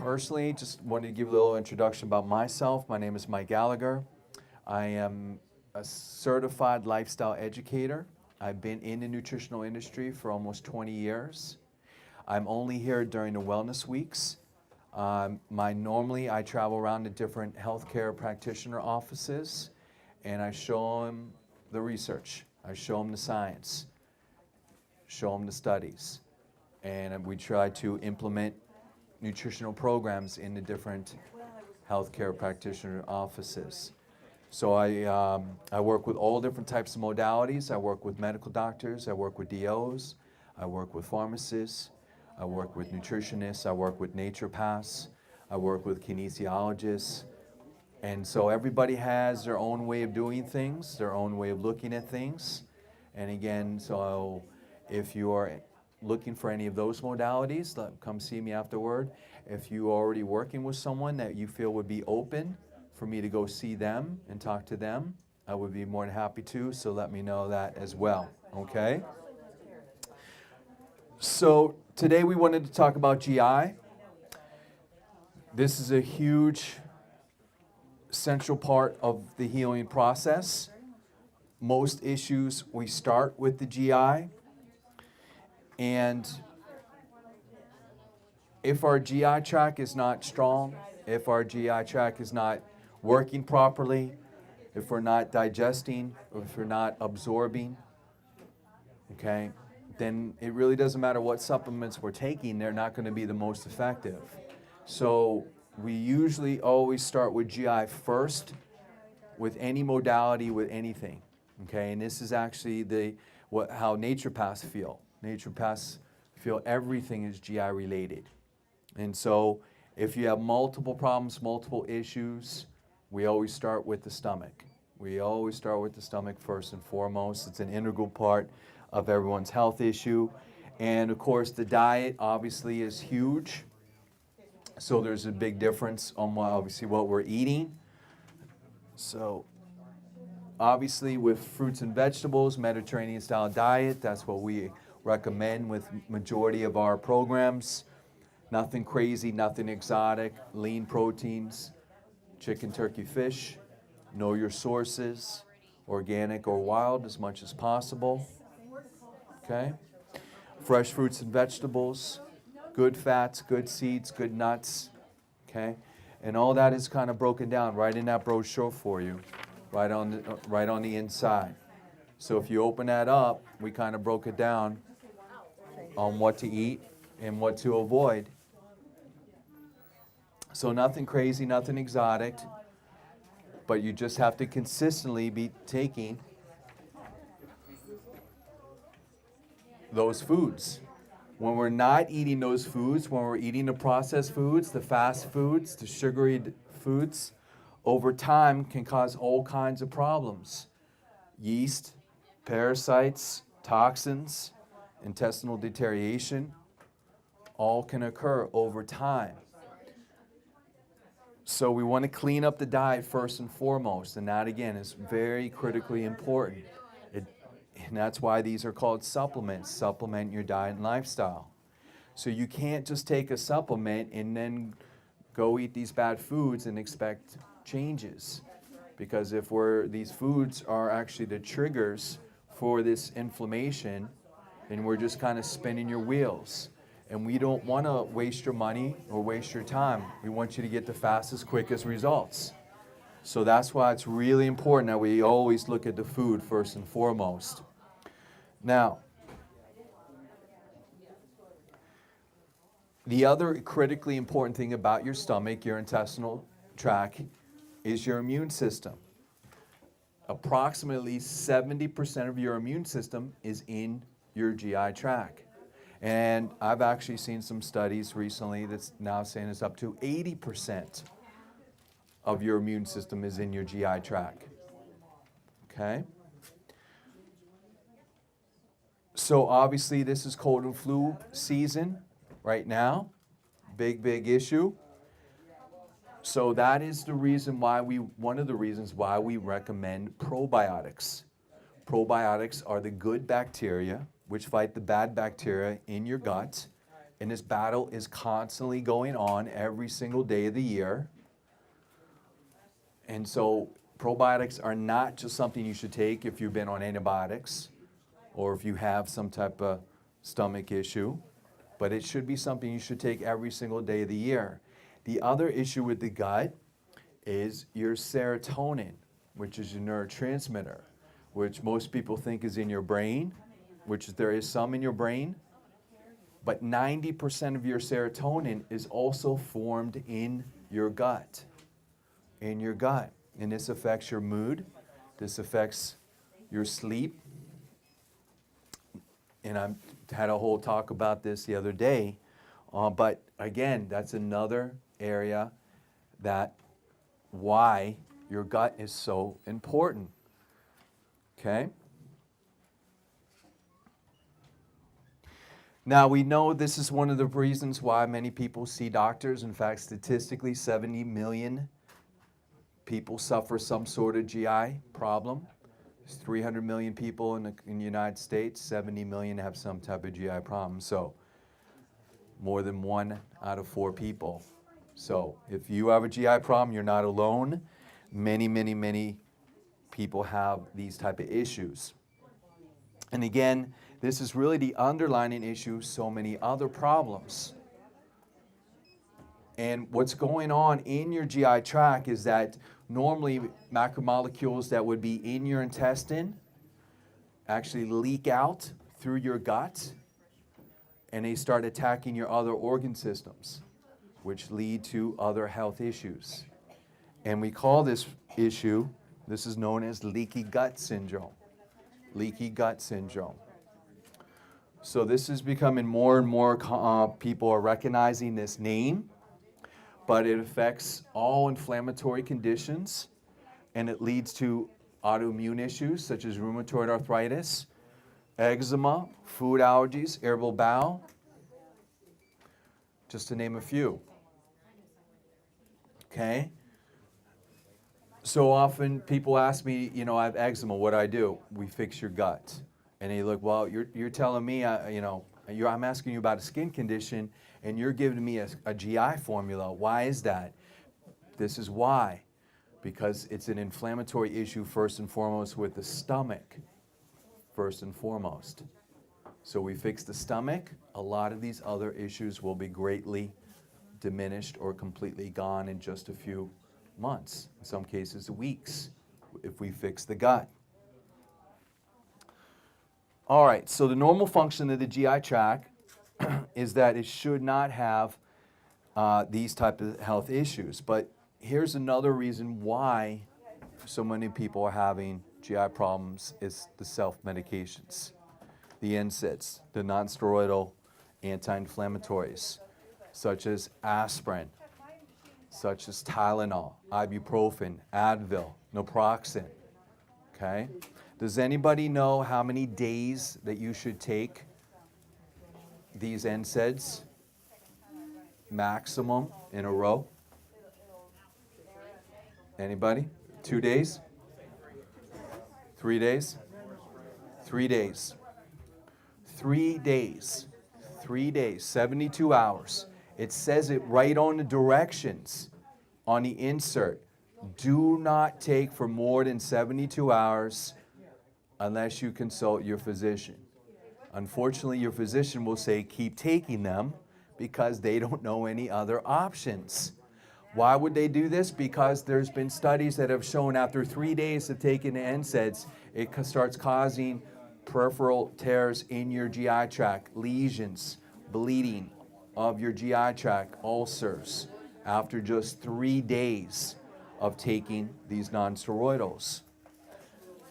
personally, just wanted to give a little introduction about myself. My name is Mike Gallagher. I am a certified lifestyle educator. I've been in the nutritional industry for almost 20 years. I'm only here during the wellness weeks. Normally I travel around to different healthcare practitioner offices and I show them the research. I show them the science, show them the studies, and we try to implement nutritional programs in the different healthcare practitioner offices. So I work with all different types of modalities. I work with medical doctors, I work with DOs, I work with pharmacists, I work with nutritionists, I work with naturopaths, I work with kinesiologists. And so everybody has their own way of doing things, their own way of looking at things. And again, so if you are looking for any of those modalities, come see me afterward. If you're already working with someone that you feel would be open for me to go see them and talk to them, I would be more than happy to, so let me know that as well, okay? So today we wanted to talk about GI. This is a huge central part of the healing process. Most issues, we start with the GI. And if our GI tract is not strong, if our GI tract is not working properly, if we're not digesting, or if we're not absorbing, okay, then it really doesn't matter what supplements we're taking, they're not going to be the most effective. So we usually always start with GI first with any modality, with anything, okay? And this is actually how naturopaths feel. Naturopaths feel everything is GI related. And so if you have multiple problems, multiple issues, we always start with the stomach. We always start with the stomach first and foremost. It's an integral part of everyone's health issue. And of course the diet obviously is huge. So there's a big difference on obviously what we're eating. So obviously with fruits and vegetables, Mediterranean style diet, that's what we recommend with majority of our programs. Nothing crazy, nothing exotic, lean proteins, chicken, turkey, fish. Know your sources, organic or wild as much as possible. Okay? Fresh fruits and vegetables. Good fats, good seeds, good nuts, okay? And all that is kind of broken down right in that brochure for you, right on the inside. So if you open that up, we kind of broke it down on what to eat and what to avoid. So nothing crazy, nothing exotic, but you just have to consistently be taking those foods. When we're not eating those foods, when we're eating the processed foods, the fast foods, the sugary foods, over time can cause all kinds of problems. Yeast, parasites, toxins, intestinal deterioration, all can occur over time. So we want to clean up the diet first and foremost, and that again is very critically important. And that's why these are called supplements. Supplement your diet and lifestyle. So you can't just take a supplement and then go eat these bad foods and expect changes. Because if these foods are actually the triggers for this inflammation, then we're just kind of spinning your wheels. And we don't want to waste your money or waste your time. We want you to get the fastest, quickest results. So that's why it's really important that we always look at the food first and foremost. Now, the other critically important thing about your stomach, your intestinal tract, is your immune system. Approximately 70% of your immune system is in your GI tract. And I've actually seen some studies recently that's now saying it's up to 80% of your immune system is in your GI tract. Okay? So obviously this is cold and flu season right now. Big, big issue. So that is the reason why one of the reasons why we recommend probiotics. Probiotics are the good bacteria which fight the bad bacteria in your gut And this battle is constantly going on every single day of the year. And so probiotics are not just something you should take if you've been on antibiotics or if you have some type of stomach issue, but it should be something you should take every single day of the year. The other issue with the gut is your serotonin, which is your neurotransmitter, which most people think is in your brain, which there is some in your brain, but 90% of your serotonin is also formed in your gut. In your gut. And this affects your mood. This affects your sleep. And I had a whole talk about this the other day. But again, that's another area that why your gut is so important. Okay? Now, we know this is one of the reasons why many people see doctors. In fact, statistically, 70 million people suffer some sort of GI problem. There's 300 million people in the United States, 70 million have some type of GI problem. So, more than 1 out of 4 people. So, if you have a GI problem, you're not alone. Many, many, many people have these type of issues. And again, this is really the underlying issue, so many other problems. And what's going on in your GI tract is that normally macromolecules that would be in your intestine actually leak out through your gut and they start attacking your other organ systems, which lead to other health issues. And we call this issue, this is known as leaky gut syndrome. Leaky gut syndrome. So this is becoming more and more, people are recognizing this name, but it affects all inflammatory conditions, and it leads to autoimmune issues such as rheumatoid arthritis, eczema, food allergies, irritable bowel, just to name a few. Okay? So often people ask me, you know, I have eczema, what do I do? We fix your gut. And they look, well, you're telling me, I'm asking you about a skin condition, and you're giving me a GI formula. Why is that? This is why. Because it's an inflammatory issue first and foremost with the stomach, first and foremost. So we fix the stomach, a lot of these other issues will be greatly diminished or completely gone in just a few months, in some cases weeks, if we fix the gut. All right, so the normal function of the GI tract is that it should not have these type of health issues. But here's another reason why so many people are having GI problems is the self-medications, the NSAIDs, the non-steroidal anti-inflammatories, such as aspirin, such as Tylenol, ibuprofen, Advil, naproxen, okay? Does anybody know how many days that you should take these NSAIDs maximum in a row? Anybody? 2 days? 3 days? 3 days. 3 days. 3 days, 72 hours. It says it right on the directions on the insert. Do not take for more than 72 hours unless you consult your physician. Unfortunately, your physician will say keep taking them because they don't know any other options. Why would they do this? Because there's been studies that have shown after 3 days of taking the NSAIDs, it starts causing peripheral tears in your GI tract, lesions, bleeding of your GI tract, ulcers, after just 3 days of taking these non-steroidals.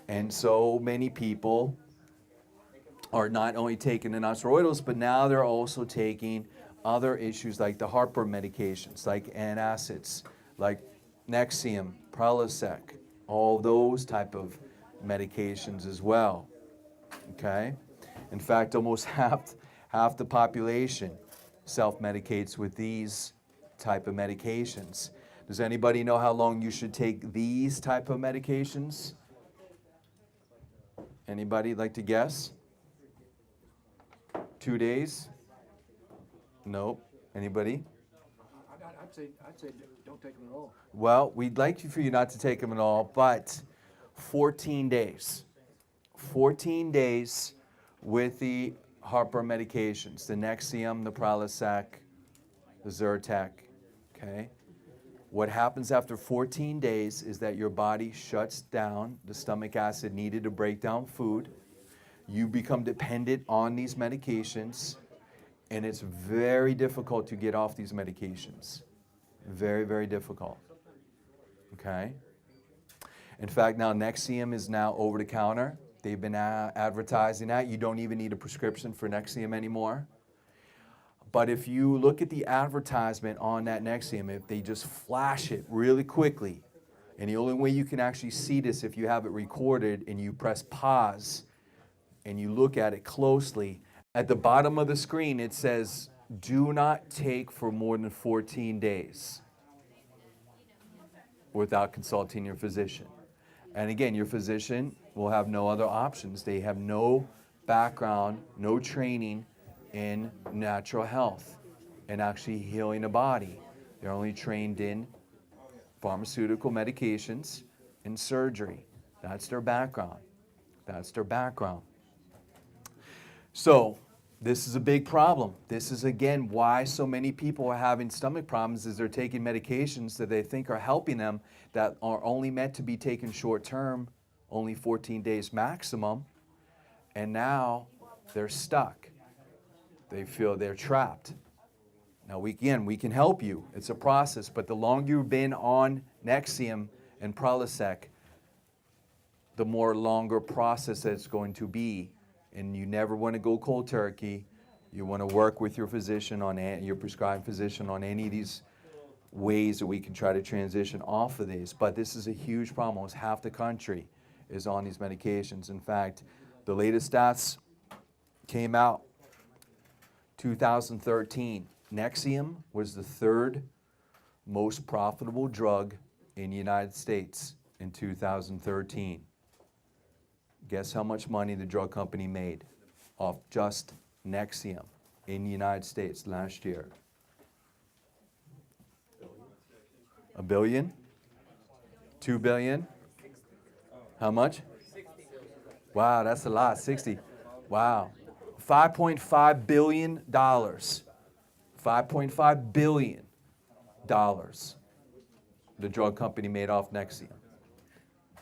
And so many people are not only taking the non-steroidals, but now they're also taking other issues like the heartburn medications, like antacids, like Nexium, Prilosec, all those type of medications as well, okay? In fact, almost half the population self-medicates with these type of medications. Does anybody know how long you should take these type of medications? Anybody like to guess? 2 days? Nope. Anybody? I'd say don't take them at all. Well, we'd like for you not to take them at all, but 14 days. 14 days with the heartburn medications, the Nexium, the Prilosec, the Zyrtec, okay? What happens after 14 days is that your body shuts down the stomach acid needed to break down food. You become dependent on these medications, and it's very difficult to get off these medications. Very, very difficult, okay? In fact, now Nexium is now over the counter. They've been advertising that. You don't even need a prescription for Nexium anymore. But if you look at the advertisement on that Nexium, if they just flash it really quickly, and the only way you can actually see this if you have it recorded and you press pause and you look at it closely, at the bottom of the screen it says, do not take for more than 14 days without consulting your physician. And again, your physician will have no other options. They have no background, no training in natural health and actually healing the body. They're only trained in pharmaceutical medications and surgery. That's their background. That's their background. So this is a big problem. This is, again, why so many people are having stomach problems is they're taking medications that they think are helping them that are only meant to be taken short term, only 14 days maximum, and now they're stuck. They feel they're trapped. Now, we can help you. It's a process, but the longer you've been on Nexium and Prilosec, the more longer process it's going to be. And you never want to go cold turkey. You want to work with your physician your prescribed physician on any of these ways that we can try to transition off of these. But this is a huge problem. Almost half the country is on these medications. In fact, the latest stats came out 2013. Nexium was the third most profitable drug in the United States in 2013. Guess how much money the drug company made off just Nexium in the United States last year? $1 billion? $2 billion? How much? Wow, that's a lot. 60. Wow. $5.5 billion. $5.5 billion the drug company made off Nexium.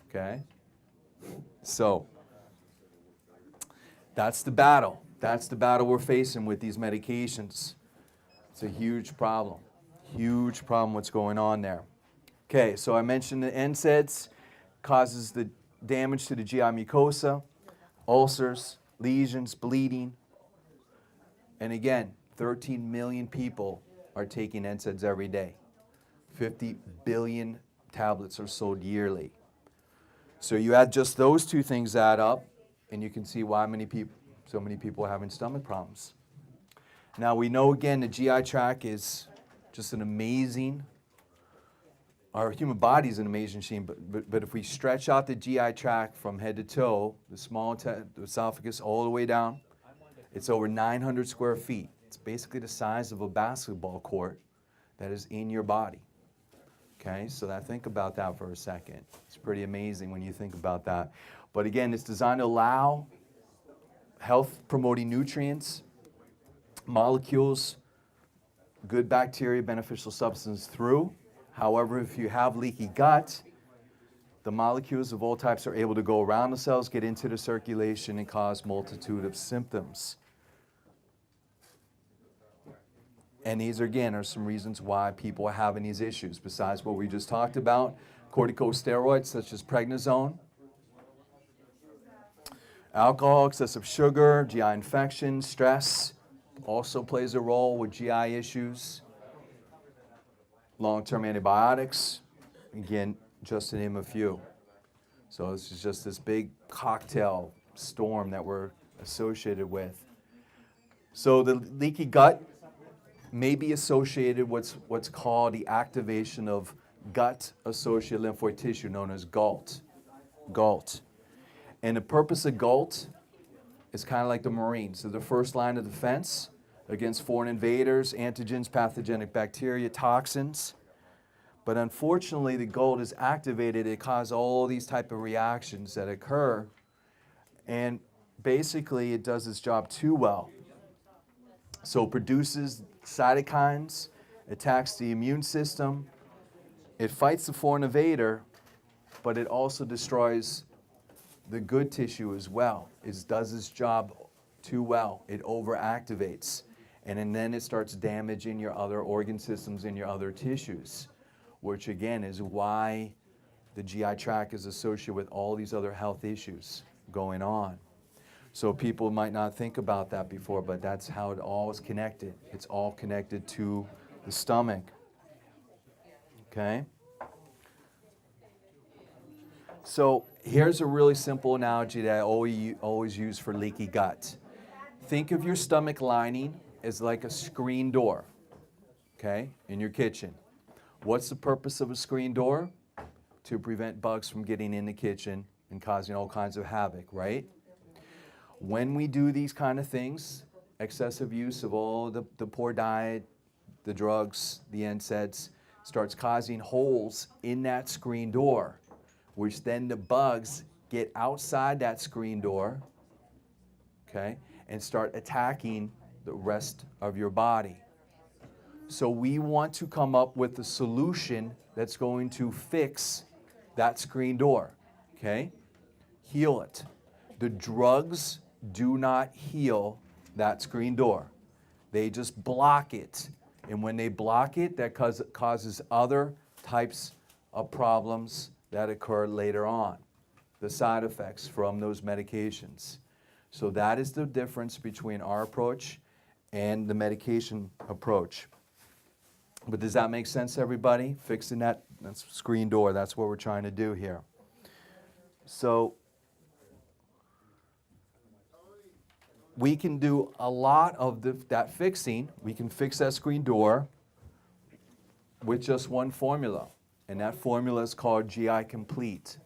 Okay? So, that's the battle. That's the battle we're facing with these medications. It's a huge problem. Huge problem what's going on there. Okay, so I mentioned the NSAIDs causes the damage to the GI mucosa, ulcers, lesions, bleeding. And again, 13 million people are taking NSAIDs every day. 50 billion tablets are sold yearly. So you add just those two things add up, and you can see why so many people are having stomach problems. Now we know, again, the GI tract is just an amazing, our human body is an amazing machine, but if we stretch out the GI tract from head to toe, the esophagus all the way down, it's over 900 square feet. It's basically the size of a basketball court that is in your body. Okay, so think about that for a second. It's pretty amazing when you think about that. But again, it's designed to allow health-promoting nutrients, molecules, good bacteria, beneficial substances through. However, if you have leaky gut, the molecules of all types are able to go around the cells, get into the circulation, and cause multitude of symptoms. And these, again, are some reasons why people are having these issues, besides what we just talked about. Corticosteroids, such as prednisone. Alcohol, excessive sugar, GI infection, stress also plays a role with GI issues. Long-term antibiotics, again, just to name a few. So this is just this big cocktail storm that we're associated with. So the leaky gut may be associated with what's called the activation of gut-associated lymphoid tissue, known as GALT. GALT. And the purpose of GALT is kind of like the Marines. So the first line of defense, against foreign invaders, antigens, pathogenic bacteria, toxins. But unfortunately, the gold is activated. It causes all these type of reactions that occur. And basically, it does its job too well. So it produces cytokines, attacks the immune system. It fights the foreign invader, but it also destroys the good tissue as well. It does its job too well. It overactivates. And then it starts damaging your other organ systems and your other tissues, which again is why the GI tract is associated with all these other health issues going on. So people might not think about that before, but that's how it all is connected. It's all connected to the stomach. Okay? So here's a really simple analogy that I always use for leaky gut. Think of your stomach lining as like a screen door, okay, in your kitchen. What's the purpose of a screen door? To prevent bugs from getting in the kitchen and causing all kinds of havoc, right? When we do these kind of things, excessive use of all the poor diet, the drugs, the NSAIDs, starts causing holes in that screen door, which then the bugs get outside that screen door, okay, and start attacking the rest of your body. So we want to come up with a solution that's going to fix that screen door, okay? Heal it. The drugs do not heal that screen door. They just block it. And when they block it, that causes other types of problems that occur later on, the side effects from those medications. So that is the difference between our approach and the medication approach. But does that make sense, everybody? Fixing that screen door, that's what we're trying to do here. So we can do a lot of that fixing. We can fix that screen door with just one formula, and that formula is called GI Complete.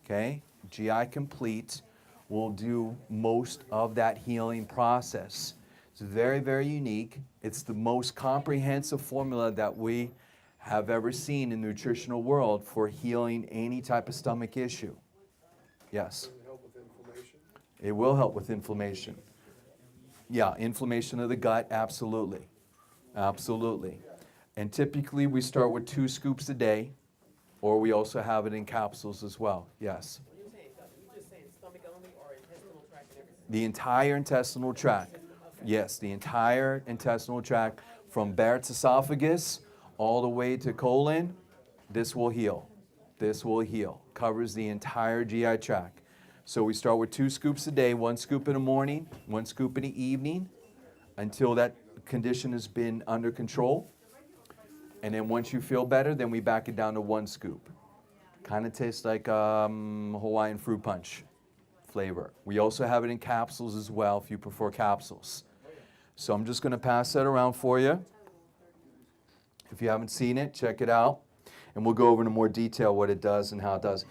Okay? GI Complete will do most of that healing process. It's very, very unique. It's the most comprehensive formula that we have ever seen in the nutritional world for healing any type of stomach issue. Yes? Does it help with inflammation? It will help with inflammation. Yeah, inflammation of the gut, absolutely. Absolutely. And typically we start with 2 scoops a day, or we also have it in capsules as well. Yes? When you're saying gut, are you just saying stomach only or intestinal tract and everything? The entire intestinal tract. Yes, the entire intestinal tract from Barrett's esophagus all the way to colon. This will heal. This will heal. Covers the entire GI tract. So we start with 2 scoops a day, 1 scoop in the morning, 1 scoop in the evening, until that condition has been under control. And then once you feel better, then we back it down to 1 scoop. Kind of tastes like Hawaiian fruit punch flavor. We also have it in capsules as well if you prefer capsules. So I'm just going to pass that around for you. If you haven't seen it, check it out. And we'll go over in more detail what it does and how it does.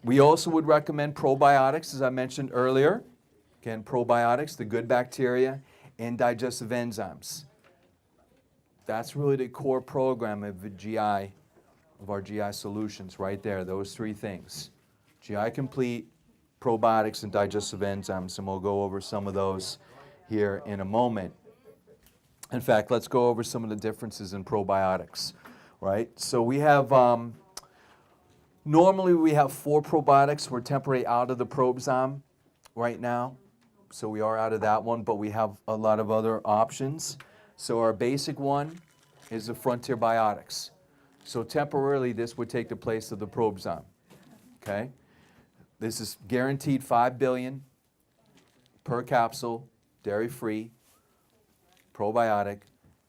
We also would recommend probiotics, as I mentioned earlier. Again, probiotics, the good bacteria, and digestive enzymes. That's really the core program of the GI, of our GI solutions right there, those 3 things. GI Complete, probiotics, and digestive enzymes, and we'll go over some of those here in a moment. In fact, let's go over some of the differences in probiotics, right? So we have, normally we have 4 probiotics. We're temporarily out of the ProbZyme right now, so we are out of that one, but we have a lot of other options. So our basic one is the Frontier Biotics. So temporarily this would take the place of the ProbZyme, okay? This is guaranteed 5 billion per capsule, dairy-free, probiotic.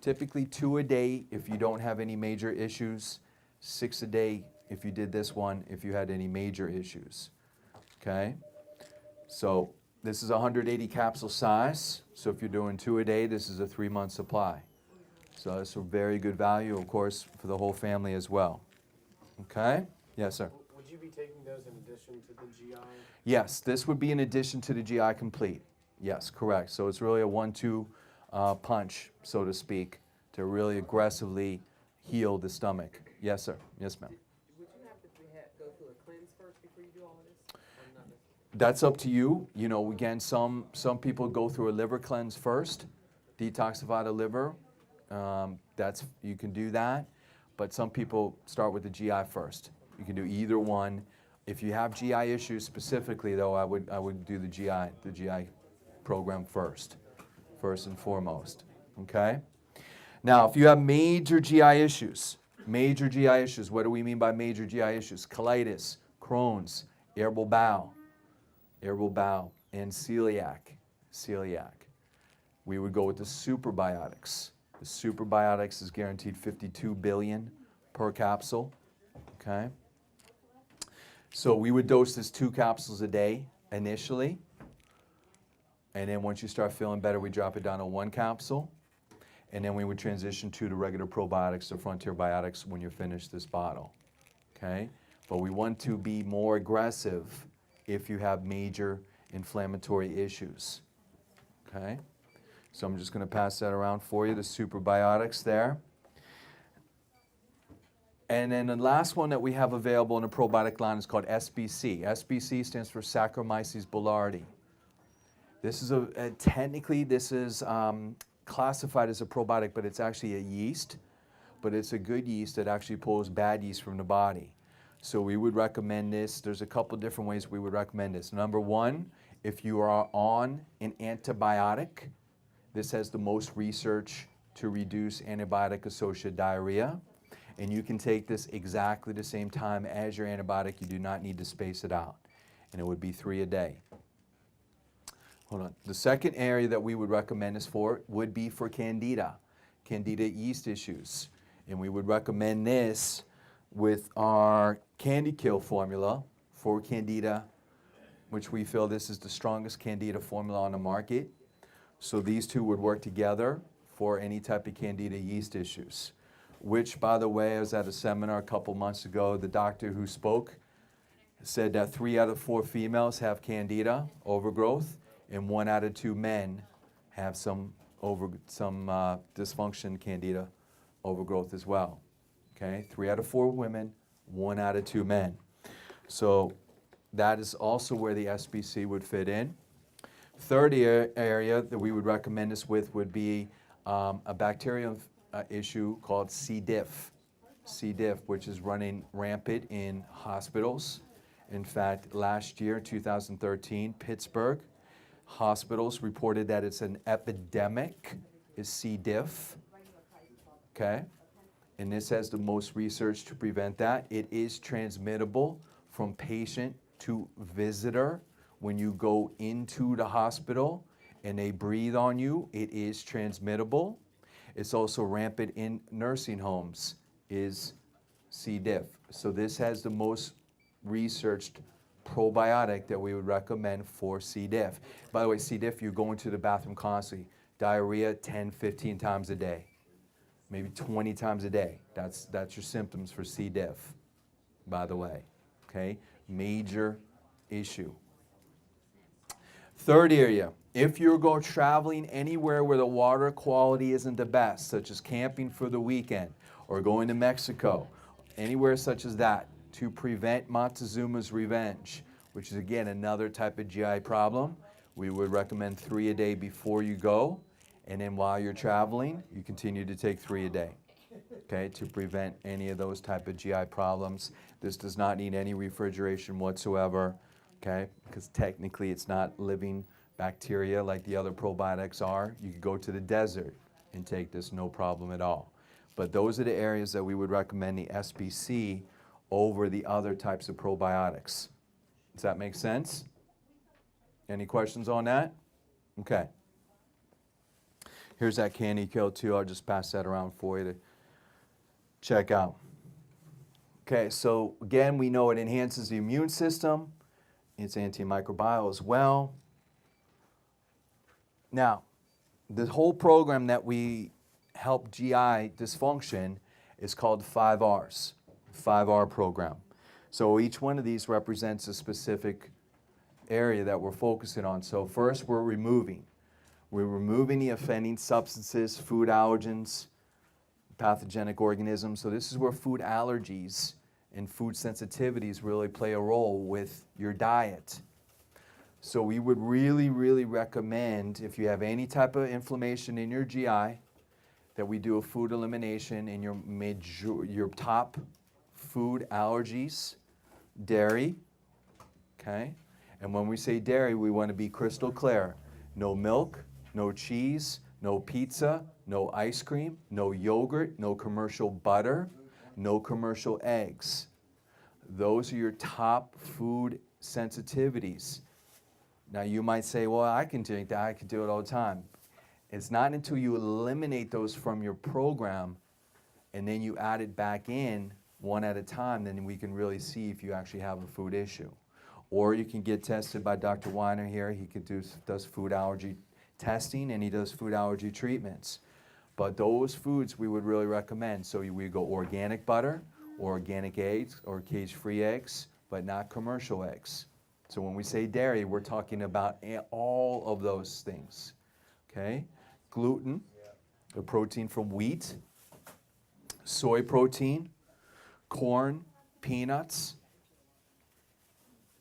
Typically 2 a day if you don't have any major issues, 6 a day if you did this one if you had any major issues, okay? So this is 180 capsule size, so if you're doing 2 a day, this is a 3-month supply. So it's a very good value, of course, for the whole family as well. Okay? Yes, sir. Would you be taking those in addition to the GI? Yes, this would be in addition to the GI Complete. Yes, correct. So it's really a 1-2 punch, so to speak, to really aggressively heal the stomach. Yes, sir. Yes, ma'am. Would you have to go through a cleanse first before you do all of this? Or not necessarily? That's up to you. You know, again, some people go through a liver cleanse first, detoxify the liver. You can do that, but some people start with the GI first. You can do either one. If you have GI issues specifically, though, I would do the GI program first and foremost. Okay. Now, if you have major GI issues, what do we mean by major GI issues? Colitis, Crohn's, irritable bowel, and celiac. We would go with the Super Biotics. The Super Biotics is guaranteed 52 billion per capsule. Okay. So we would dose this 2 capsules a day initially. And then once you start feeling better, we drop it down to 1 capsule. And then we would transition to the regular probiotics, the Frontier Biotics, when you finish this bottle. Okay? But we want to be more aggressive if you have major inflammatory issues. Okay? So I'm just going to pass that around for you, the Super Biotics there. And then the last one that we have available in the probiotic line is called SBC. SBC stands for Saccharomyces boulardii. This is technically this is classified as a probiotic, but it's actually a yeast. But it's a good yeast that actually pulls bad yeast from the body. So we would recommend this. There's a couple different ways we would recommend this. Number one, if you are on an antibiotic, this has the most research to reduce antibiotic-associated diarrhea. And you can take this exactly the same time as your antibiotic. You do not need to space it out. And it would be 3 a day. Hold on. The second area that we would recommend this for would be for Candida yeast issues. And we would recommend this with our Candy Kill formula for Candida, which we feel this is the strongest Candida formula on the market. So these two would work together for any type of Candida yeast issues. Which, by the way, I was at a seminar a couple months ago. The doctor who spoke said that 3 out of 4 females have Candida overgrowth, and 1 out of 2 men have some dysfunction Candida overgrowth as well. Okay, 3 out of 4 women, 1 out of 2 men. So that is also where the SBC would fit in. Third area that we would recommend this with would be a bacterial issue called C. diff, which is running rampant in hospitals. In fact, last year, 2013, Pittsburgh hospitals reported that it's an epidemic, is C. diff. Okay? And this has the most research to prevent that. It is transmittable from patient to visitor. When you go into the hospital and they breathe on you, it is transmittable. It's also rampant in nursing homes, is C. diff. So this has the most researched probiotic that we would recommend for C. diff. By the way, C. diff, you're going to the bathroom constantly. Diarrhea 10, 15 times a day, maybe 20 times a day. That's your symptoms for C. diff, by the way. Okay? Major issue. Third area, if you're going traveling anywhere where the water quality isn't the best, such as camping for the weekend or going to Mexico, anywhere such as that, to prevent Montezuma's revenge, which is again another type of GI problem, we would recommend 3 a day before you go, and then while you're traveling, you continue to take 3 a day, okay, to prevent any of those type of GI problems. This does not need any refrigeration whatsoever. Okay, because technically it's not living bacteria like the other probiotics are. You could go to the desert and take this, no problem at all. But those are the areas that we would recommend the SBC over the other types of probiotics. Does that make sense? Any questions on that? Okay. Here's that Candy Kill too. I'll just pass that around for you to check out. Okay, so again, we know it enhances the immune system. It's antimicrobial as well. Now, the whole program that we help GI dysfunction is called 5Rs, 5R program. So each one of these represents a specific area that we're focusing on. So first, we're removing. We're removing the offending substances, food allergens, pathogenic organisms. So this is where food allergies and food sensitivities really play a role with your diet. So we would really, really recommend, if you have any type of inflammation in your GI, that we do a food elimination in your top food allergies, dairy, okay? And when we say dairy, we want to be crystal clear. No milk, no cheese, no pizza, no ice cream, no yogurt, no commercial butter, no commercial eggs. Those are your top food sensitivities. Now you might say, well, I can drink that, I can do it all the time. It's not until you eliminate those from your program and then you add it back in one at a time, then we can really see if you actually have a food issue. Or you can get tested by Dr. Weiner here. He does food allergy testing and he does food allergy treatments. But those foods we would really recommend. So we go organic butter, or organic eggs, or cage-free eggs, but not commercial eggs. So when we say dairy, we're talking about all of those things, okay? Gluten, the protein from wheat, soy protein, corn, peanuts,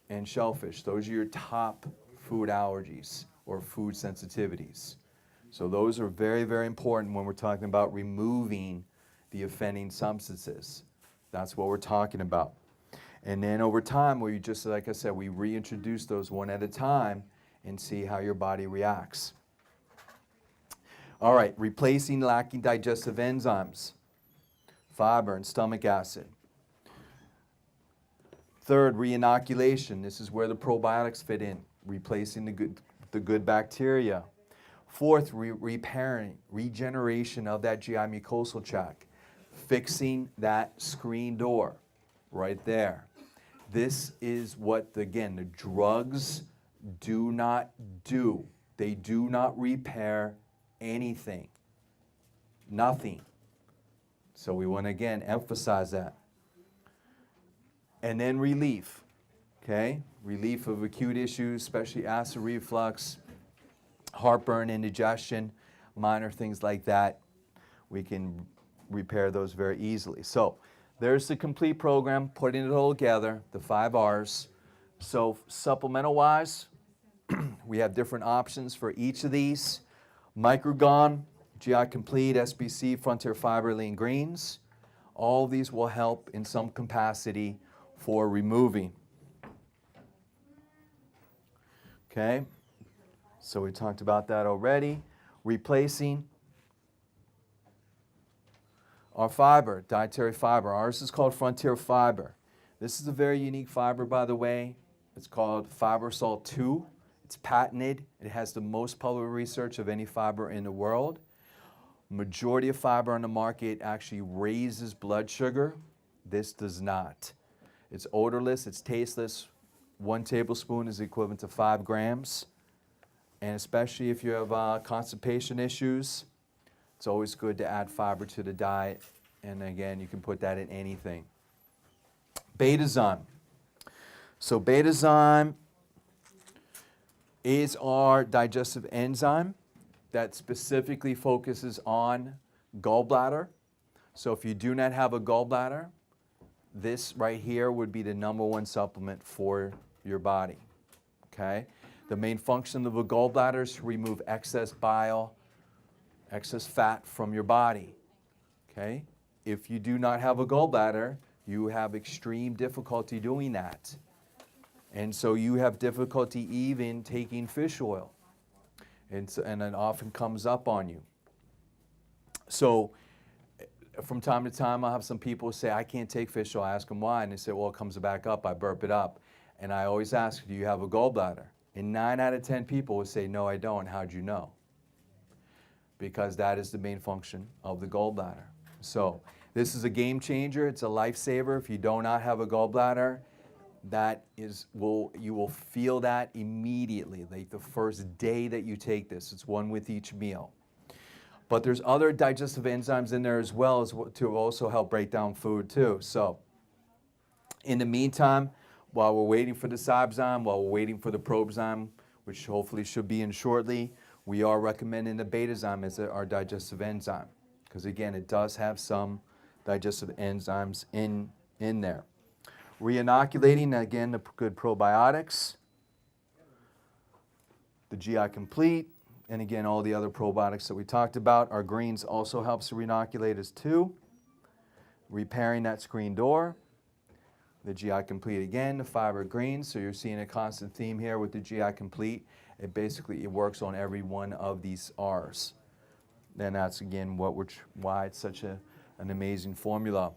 and shellfish. Those are your top food allergies or food sensitivities. So those are very, very important when we're talking about removing the offending substances. That's what we're talking about. And then over time, we just, like I said, we reintroduce those one at a time and see how your body reacts. All right, replacing lacking digestive enzymes, fiber and stomach acid. Third, reinoculation. This is where the probiotics fit in, replacing the good bacteria. Fourth, repairing, regeneration of that GI mucosal tract, fixing that screen door right there. This is what, again, the drugs do not do. They do not repair anything. Nothing. So we want to, again, emphasize that. And then relief, okay? Relief of acute issues, especially acid reflux, heartburn, indigestion, minor things like that. We can repair those very easily. So there's the complete program, putting it all together, the 5 R's. So supplemental-wise, we have different options for each of these. Microgon, GI Complete, SBC, Frontier Fiber, Lean Greens. All of these will help in some capacity for removing. Okay, so we talked about that already. Replacing our fiber, dietary fiber. Ours is called Frontier Fiber. This is a very unique fiber, by the way. It's called Fibersol 2. It's patented. It has the most published research of any fiber in the world. Majority of fiber on the market actually raises blood sugar. This does not. It's odorless, it's tasteless. 1 tablespoon is equivalent to 5 grams. And especially if you have constipation issues, it's always good to add fiber to the diet. And again, you can put that in anything. Betazyme. So Betazyme is our digestive enzyme that specifically focuses on gallbladder. So if you do not have a gallbladder, this right here would be the #1 supplement for your body, okay? The main function of a gallbladder is to remove excess bile, excess fat from your body, okay? If you do not have a gallbladder, you have extreme difficulty doing that. And so you have difficulty even taking fish oil. And it often comes up on you. So from time to time, I'll have some people say, I can't take fish oil. I ask them why, and they say, well, it comes back up. I burp it up. And I always ask, do you have a gallbladder? And 9 out of 10 people will say, no, I don't. How'd you know? Because that is the main function of the gallbladder. So this is a game changer. It's a lifesaver. If you do not have a gallbladder, you will feel that immediately, like the first day that you take this. It's one with each meal. But there's other digestive enzymes in there as well to also help break down food too. So in the meantime, while we're waiting for the SybZyme, while we're waiting for the ProbZyme, which hopefully should be in shortly, We are recommending the betazyme as our digestive enzyme because, again, it does have some digestive enzymes in there. Reinoculating, again, the good probiotics, the GI Complete, and again, all the other probiotics that we talked about. Our greens also helps to reinoculate as too. Repairing that screen door. The GI Complete again, the fiber greens. So you're seeing a constant theme here with the GI Complete. It works on every one of these R's. And that's again why it's such an amazing formula.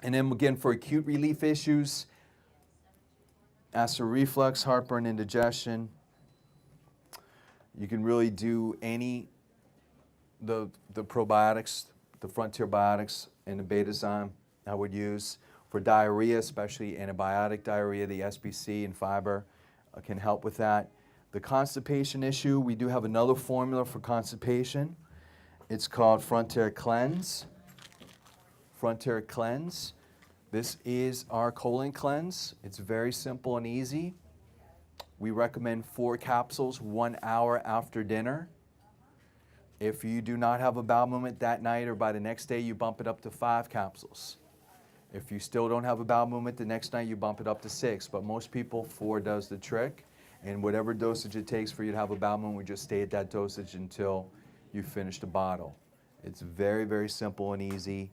And then again, for acute relief issues, acid reflux, heartburn, indigestion, you can really do the probiotics, the Frontier Biotics and the betazyme I would use. For diarrhea, especially antibiotic diarrhea, the SBC and fiber can help with that. The constipation issue, we do have another formula for constipation. It's called Frontier Cleanse. Frontier Cleanse. This is our colon cleanse. It's very simple and easy. We recommend 4 capsules 1 hour after dinner. If you do not have a bowel movement that night or by the next day, you bump it up to 5 capsules. If you still don't have a bowel movement the next night, you bump it up to 6. But most people, 4 does the trick. And whatever dosage it takes for you to have a bowel movement, we just stay at that dosage until you finish the bottle. It's very, very simple and easy.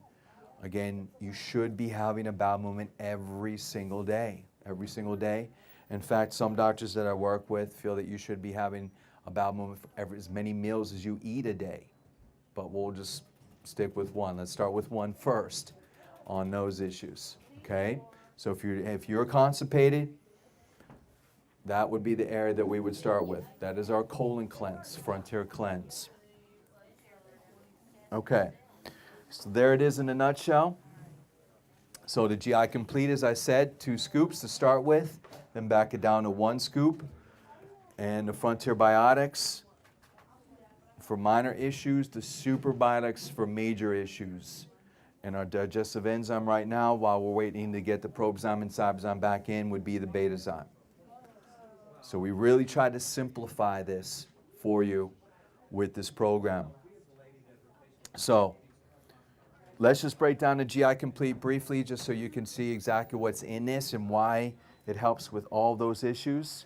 Again, you should be having a bowel movement every single day. Every single day. In fact, some doctors that I work with feel that you should be having a bowel movement for as many meals as you eat a day. But we'll just stick with one. Let's start with one first on those issues, okay? So if you're constipated, that would be the area that we would start with. That is our colon cleanse, Frontier Cleanse. Okay, so there it is in a nutshell. So the GI Complete, as I said, 2 scoops to start with, then back it down to 1 scoop. And the Frontier Biotics for minor issues, the Super Biotics for major issues. And our digestive enzyme right now, while we're waiting to get the ProbZyme and Cyberzyme back in, would be the betazyme. So we really try to simplify this for you with this program. So let's just break down the GI Complete briefly just so you can see exactly what's in this and why it helps with all those issues.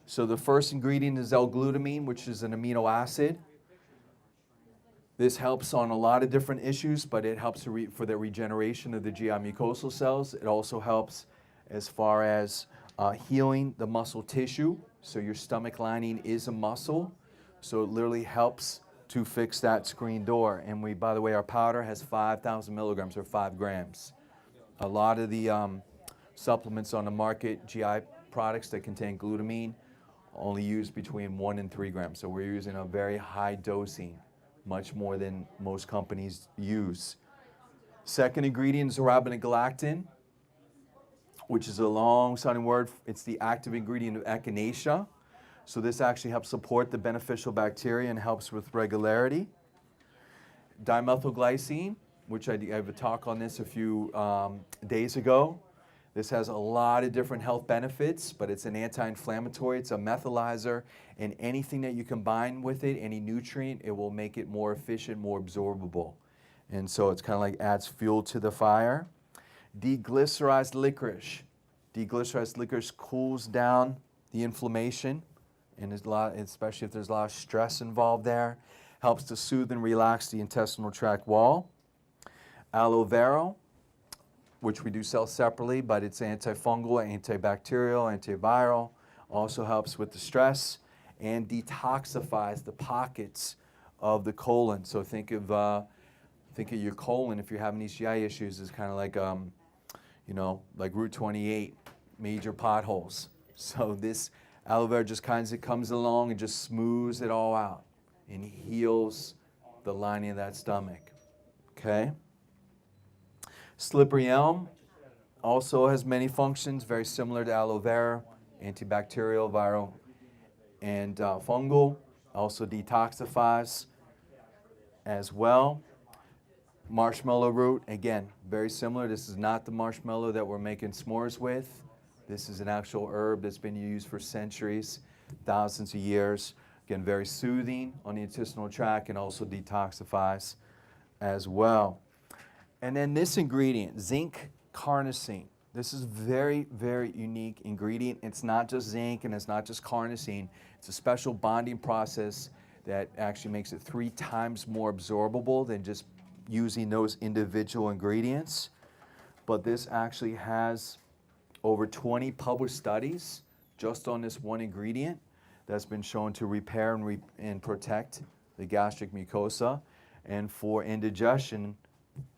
So the first ingredient is L-glutamine, which is an amino acid. This helps on a lot of different issues, but it helps for the regeneration of the GI mucosal cells. It also helps as far as healing the muscle tissue. So your stomach lining is a muscle, so it literally helps to fix that screen door. And by the way, our powder has 5,000 milligrams or 5 grams. A lot of the supplements on the market, GI products that contain glutamine, only use between 1 and 3 grams. So we're using a very high dosing, much more than most companies use. Second ingredient is arabinogalactin, which is a long-sounding word. It's the active ingredient of echinacea. So this actually helps support the beneficial bacteria and helps with regularity. Dimethylglycine, which I have a talk on this a few days ago. This has a lot of different health benefits, but it's an anti-inflammatory, it's a methylizer, and anything that you combine with it, any nutrient, it will make it more efficient, more absorbable. And so it's kind of like adds fuel to the fire. Deglycerized licorice. Deglycerized licorice cools down the inflammation, and especially if there's a lot of stress involved there. Helps to soothe and relax the intestinal tract wall. Aloe vera, which we do sell separately, but it's antifungal, antibacterial, antiviral. Also helps with the stress and detoxifies the pockets of the colon. So think of your colon if you're having these GI issues is kind of like like Route 28, major potholes. So this aloe vera just kind of comes along and just smooths it all out and heals the lining of that stomach. Okay. Slippery elm also has many functions, very similar to aloe vera, antibacterial, viral, and fungal. Also detoxifies as well. Marshmallow root, again, very similar. This is not the marshmallow that we're making s'mores with. This is an actual herb that's been used for centuries, thousands of years. Again, very soothing on the intestinal tract and also detoxifies as well. And then this ingredient, zinc carnosine. This is very, very unique ingredient. It's not just zinc and it's not just carnosine. It's a special bonding process that actually makes it 3 times more absorbable than just using those individual ingredients. But this actually has over 20 published studies just on this one ingredient that's been shown to repair and protect the gastric mucosa. And for indigestion,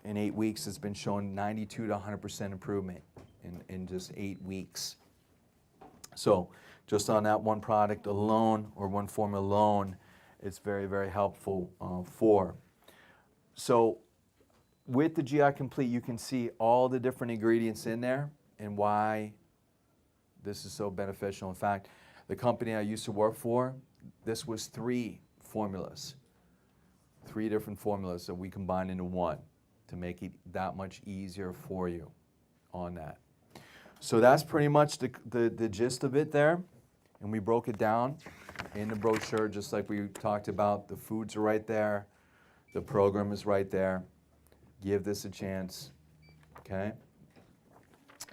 in 8 weeks, it's been shown 92 to 100% improvement in just 8 weeks. So just on that one product alone, or one formula alone, it's very, very helpful for. So with the GI Complete, you can see all the different ingredients in there and why this is so beneficial. In fact, the company I used to work for, this was 3 formulas. 3 different formulas that we combined into one to make it that much easier for you on that. So that's pretty much the gist of it there. And we broke it down in the brochure just like we talked about. The foods are right there. The program is right there. Give this a chance, okay?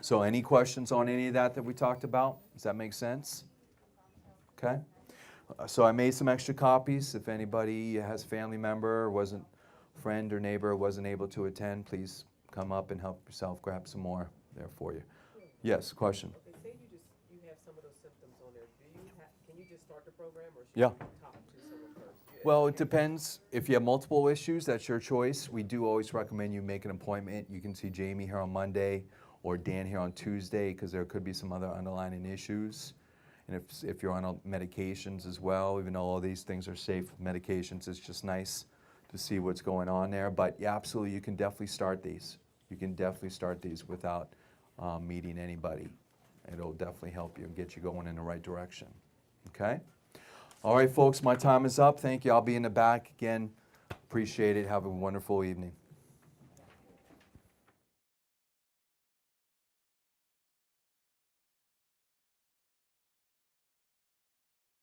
So any questions on any of that we talked about? Does that make sense? Okay. So I made some extra copies. If anybody has a family member, friend or neighbor wasn't able to attend, please come up and help yourself grab some more there for you. Yes, question. Okay, say you have some of those symptoms on there. Can you just start the program, or should Yeah. you talk to someone first? Well, it depends. If you have multiple issues, that's your choice. We do always recommend you make an appointment. You can see Jamie here on Monday or Dan here on Tuesday, because there could be some other underlying issues. And if you're on medications as well, even though all these things are safe medications, it's just nice to see what's going on there. But yeah, absolutely, you can definitely start these. You can definitely start these without meeting anybody. It'll definitely help you and get you going in the right direction. Okay? All right, folks, my time is up. Thank you. I'll be in the back again. Appreciate it. Have a wonderful evening.